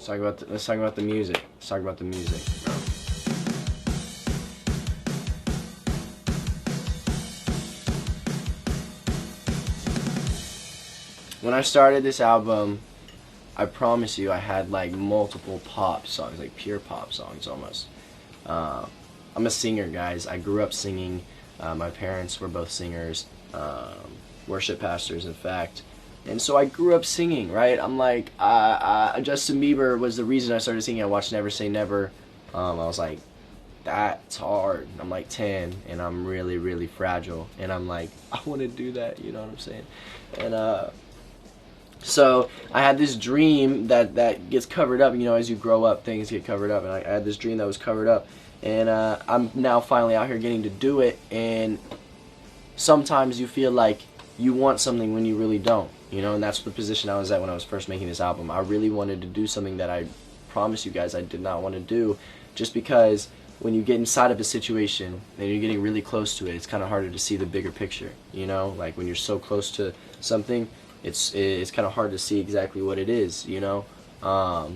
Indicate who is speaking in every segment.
Speaker 1: Let's talk about the music. Let's talk about the music, bro. When I started this album, I promise you I had like multiple pop songs, like pure pop songs almost. I'm a singer, guys. I grew up singing. My parents were both singers, worship pastors, in fact. And so I grew up singing, right? I'm like, Justin Bieber was the reason I started singing. I watched Never Say Never. I was like, that's hard. I'm like 10, and I'm really, really fragile. And I'm like, I want to do that, you know what I'm saying? And so I had this dream that gets covered up. You know, as you grow up, things get covered up. And I had this dream that was covered up. And I'm now finally out here getting to do it. And sometimes you feel like you want something when you really don't. You know, and that's the position I was at when I was first making this album. I really wanted to do something that I promise you guys I did not want to do. Just because when you get inside of a situation and you're getting really close to it, it's kind of harder to see the bigger picture. You know, like when you're so close to something, it's kind of hard to see exactly what it is, you know.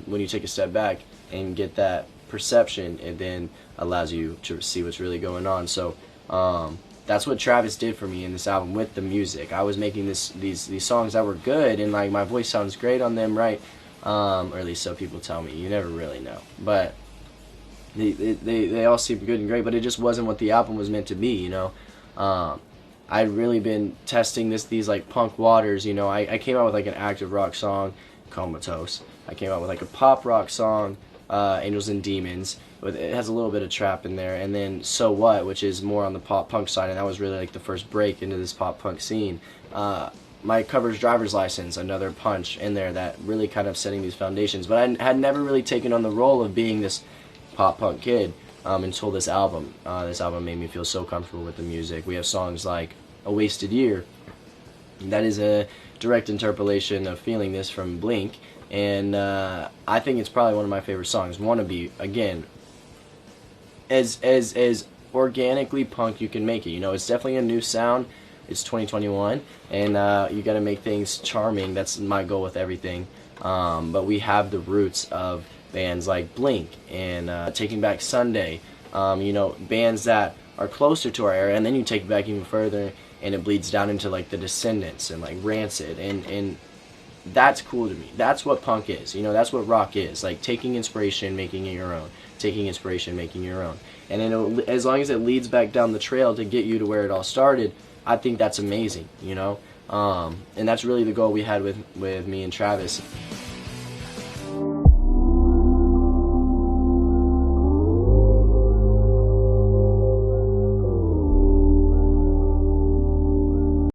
Speaker 1: When you take a step back and get that perception, it then allows you to see what's really going on. So that's what Travis did for me in this album with the music. I was making these songs that were good, and like my voice sounds great on them, right? Or at least so people tell me. You never really know, but they all seem good and great. But it just wasn't what the album was meant to be, you know. I'd really been testing these like punk waters, you know. I came out with like an active rock song, Comatose. I came out with like a pop rock song, Angels and Demons. It has a little bit of trap in there, and then So What, which is more on the pop punk side, and that was really like the first break into this pop punk scene. My cover's Driver's License, another punch in there that really kind of setting these foundations. But I had never really taken on the role of being this pop punk kid until this album. This album made me feel so comfortable with the music. We have songs like A Wasted Year. That is a direct interpolation of Feeling This from Blink, and I think it's probably one of my favorite songs. Wannabe, again, as organically punk you can make it. You know, it's definitely a new sound. It's 2021, and you got to make things charming. That's my goal with everything. But we have the roots of bands like Blink and Taking Back Sunday. You know, bands that are closer to our era, and then you take it back even further, and it bleeds down into like the Descendants and like Rancid, and that's cool to me. That's what punk is. You know, that's what rock is. Like taking inspiration, making it your own. Taking inspiration, making your own. And then as long as it leads back down the trail to get you to where it all started, I think that's amazing, you know. And that's really the goal we had with me and Travis.